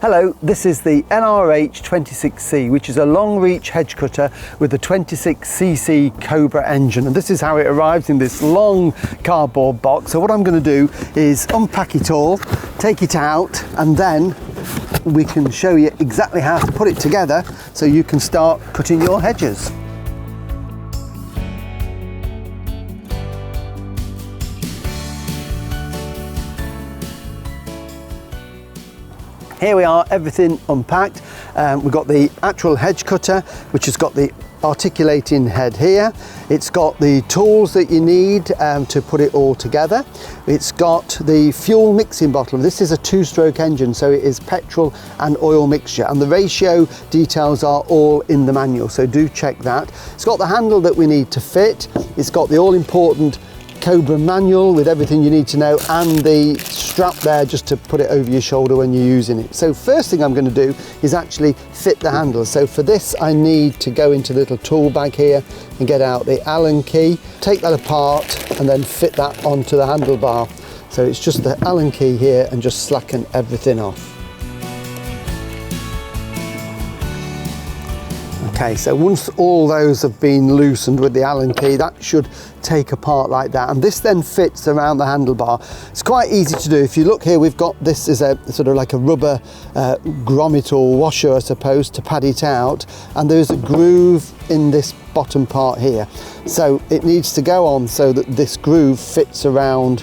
Hello, this is the LRH26C, which is a long reach hedge cutter with the 26cc Cobra engine, and this is how it arrives in this long cardboard box. So what I'm going to do is unpack it all, take it out, and then we can show you exactly how to put it together so you can start cutting your hedges. Here we are, everything unpacked. We've got the actual hedge cutter, which has got the articulating head here. It's got the tools that you need to put it all together. It's got the fuel mixing bottle. This is a two-stroke engine, so it is petrol and oil mixture, and the ratio details are all in the manual, so do check that. It's got the handle that we need to fit. It's got the all-important Cobra manual with everything you need to know, and the strap there just to put it over your shoulder when you're using it. So first thing I'm going to do is actually fit the handle. So for this I need to go into the little tool bag here and get out the Allen key, take that apart and then fit that onto the handlebar. So it's just the Allen key here and just slacken everything off. Okay, so once all those have been loosened with the Allen key, that should take apart like that, and this then fits around the handlebar. It's quite easy to do. If you look here, we've got this as a sort of like a rubber grommet or washer, I suppose, to pad it out, and there's a groove in this bottom part here. So it needs to go on so that this groove fits around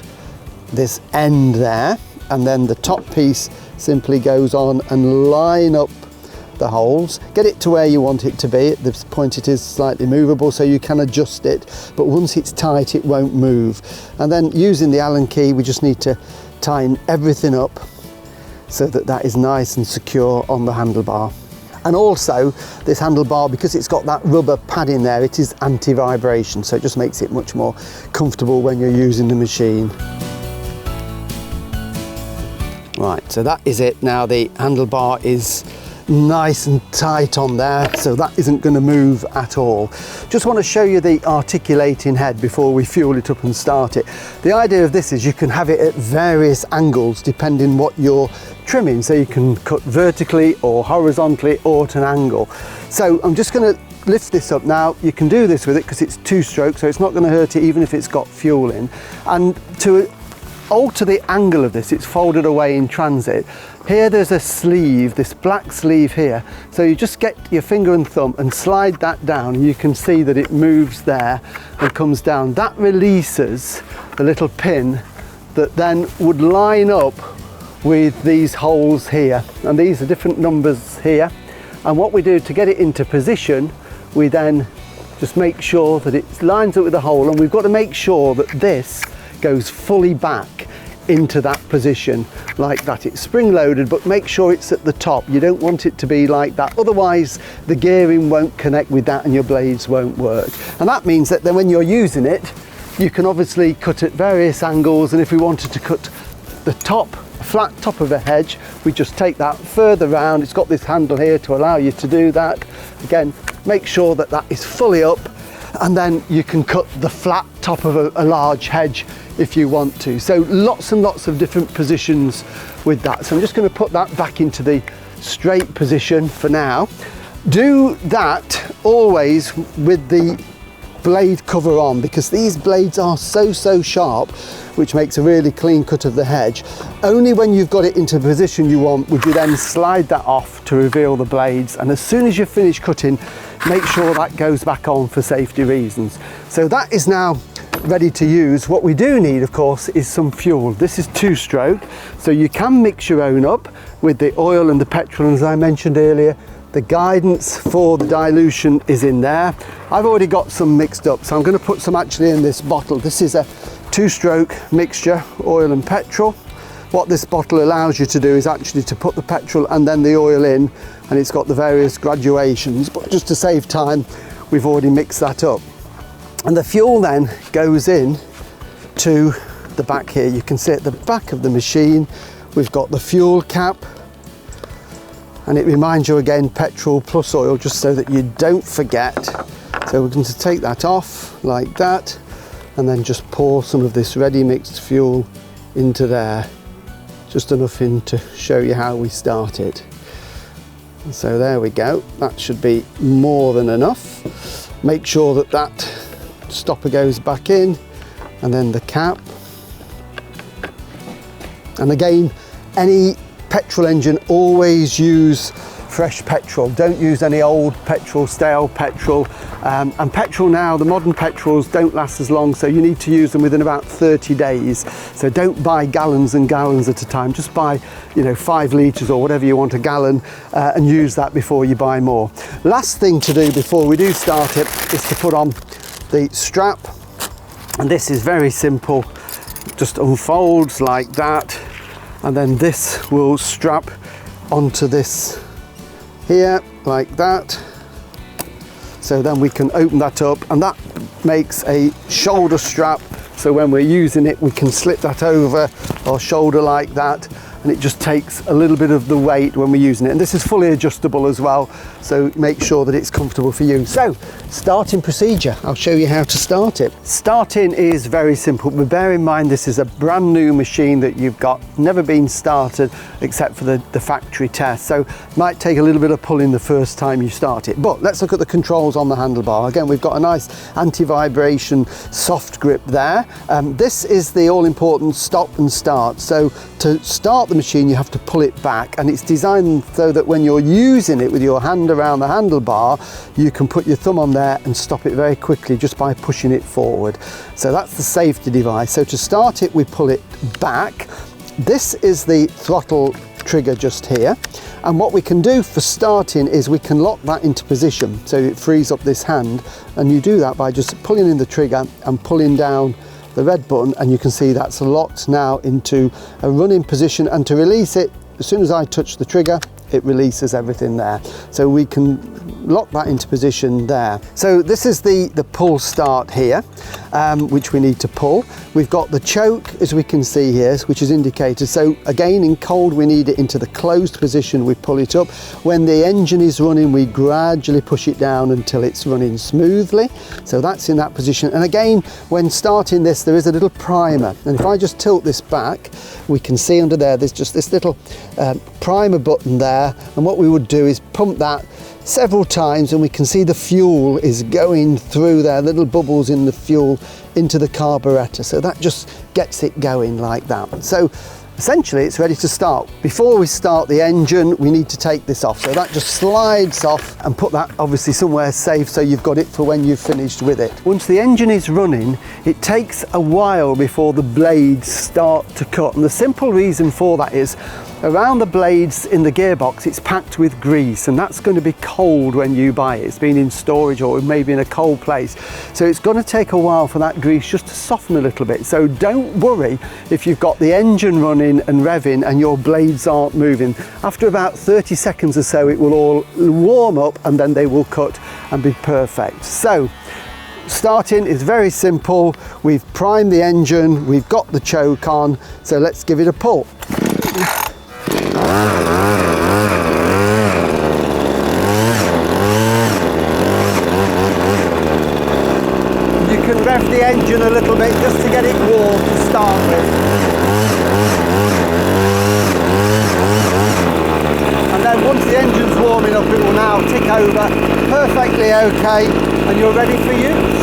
this end there, and then the top piece simply goes on and line up the holes, get it to where you want it to be. At this point it is slightly movable, so you can adjust it, but once it's tight it won't move. And then using the Allen key we just need to tighten everything up so that that is nice and secure on the handlebar. And also this handlebar, because it's got that rubber padding there, it is anti-vibration, so it just makes it much more comfortable when you're using the machine. Right, so that is it. Now the handlebar is nice and tight on there, so that isn't going to move at all. Just want to show you the articulating head before we fuel it up and start it. The idea of this is you can have it at various angles depending what you're trimming, so you can cut vertically or horizontally or at an angle. So I'm just going to lift this up now. You can do this with it because it's two-stroke, so it's not going to hurt it even if it's got fuel in. And to alter the angle of this, it's folded away in transit. Here there's a sleeve, this black sleeve here, so you just get your finger and thumb and slide that down, and you can see that it moves there and comes down. That releases the little pin that then would line up with these holes here, and these are different numbers here. And what we do to get it into position, we then just make sure that it lines up with the hole, and we've got to make sure that this goes fully back into that position like that. It's spring loaded, but make sure it's at the top. You don't want it to be like that, otherwise the gearing won't connect with that and your blades won't work. And that means that then when you're using it, you can obviously cut at various angles, and if we wanted to cut the top, flat top of a hedge, we just take that further round. It's got this handle here to allow you to do that. Again, make sure that that is fully up, and then you can cut the flat top of a large hedge if you want to. So lots and lots of different positions with that. So I'm just going to put that back into the straight position for now. Do that always with the blade cover on, because these blades are so sharp, which makes a really clean cut of the hedge. Only when you've got it into the position you want would you then slide that off to reveal the blades, and as soon as you've finished cutting, make sure that goes back on for safety reasons. So that is now ready to use. What we do need, of course, is some fuel. This is two-stroke, so you can mix your own up with the oil and the petrol, and as I mentioned earlier, the guidance for the dilution is in there. I've already got some mixed up, so I'm going to put some actually in this bottle. This is a two-stroke mixture, oil and petrol. What this bottle allows you to do is actually to put the petrol and then the oil in, and it's got the various graduations, but just to save time we've already mixed that up. And the fuel then goes in to the back here. You can see at the back of the machine we've got the fuel cap, and it reminds you again petrol plus oil, just so that you don't forget. So we're going to take that off like that, and then just pour some of this ready mixed fuel into there, just enough in to show you how we start it. So there we go, that should be more than enough. Make sure that that stopper goes back in, and then the cap. And again, any petrol engine, always use fresh petrol. Don't use any old petrol, stale petrol. And petrol now, the modern petrols don't last as long, so you need to use them within about 30 days. So don't buy gallons and gallons at a time. Just buy, 5 litres or whatever you want a gallon, and use that before you buy more. Last thing to do before we do start it is to put on the strap. And this is very simple. Just unfolds like that. And then this will strap onto this here like that. So then we can open that up, and that makes a shoulder strap, so when we're using it we can slip that over our shoulder like that, and it just takes a little bit of the weight when we're using it. And this is fully adjustable as well, so make sure that it's comfortable for you. So starting procedure, I'll show you how to start it. Starting is very simple, but bear in mind this is a brand new machine that you've got, never been started except for the factory test, so it might take a little bit of pulling the first time you start it. But let's look at the controls on the handlebar. Again, we've got a nice anti-vibration soft grip there. This is the all-important stop and start. So to start the machine you have to pull it back, and it's designed so that when you're using it with your hand around the handlebar, you can put your thumb on there and stop it very quickly just by pushing it forward. So that's the safety device. So to start it we pull it back. This is the throttle trigger just here, and what we can do for starting is we can lock that into position so it frees up this hand, and you do that by just pulling in the trigger and pulling down the red button, and you can see that's locked now into a running position. And to release it, as soon as I touch the trigger, it releases everything there. So we can lock that into position there. So this is the pull start here, which we need to pull. We've got the choke, as we can see here, which is indicated. So again, in cold we need it into the closed position, we pull it up. When the engine is running, we gradually push it down until it's running smoothly. So that's in that position. And again, when starting this, there is a little primer, and if I just tilt this back, we can see under there's just this little primer button there, and what we would do is pump that several times, and we can see the fuel is going through there, little bubbles in the fuel into the carburetor, so that just gets it going like that. So essentially it's ready to start. Before we start the engine we need to take this off, so that just slides off, and put that obviously somewhere safe so you've got it for when you've finished with it. Once the engine is running, it takes a while before the blades start to cut, and the simple reason for that is around the blades in the gearbox it's packed with grease, and that's going to be cold when you buy it. It's been in storage or maybe in a cold place, so it's going to take a while for that grease just to soften a little bit. So don't worry if you've got the engine running and revving and your blades aren't moving. After about 30 seconds or so it will all warm up, and then they will cut and be perfect. So starting is very simple. We've primed the engine, we've got the choke on, so let's give it a pull. You can rev the engine a little bit just to get it warm to start with. And then once the engine's warming up, it will now tick over perfectly okay, and you're ready for use.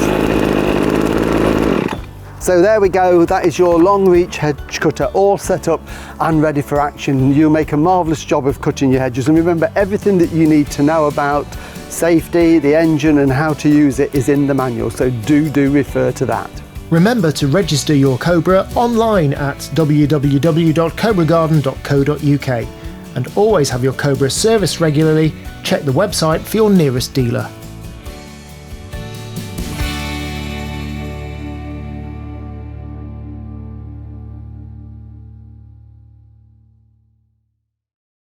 So there we go, that is your long reach hedge cutter all set up and ready for action. You'll make a marvellous job of cutting your hedges, and remember, everything that you need to know about safety, the engine and how to use it is in the manual, so do refer to that. Remember to register your Cobra online at www.cobragarden.co.uk, and always have your Cobra serviced regularly. Check the website for your nearest dealer.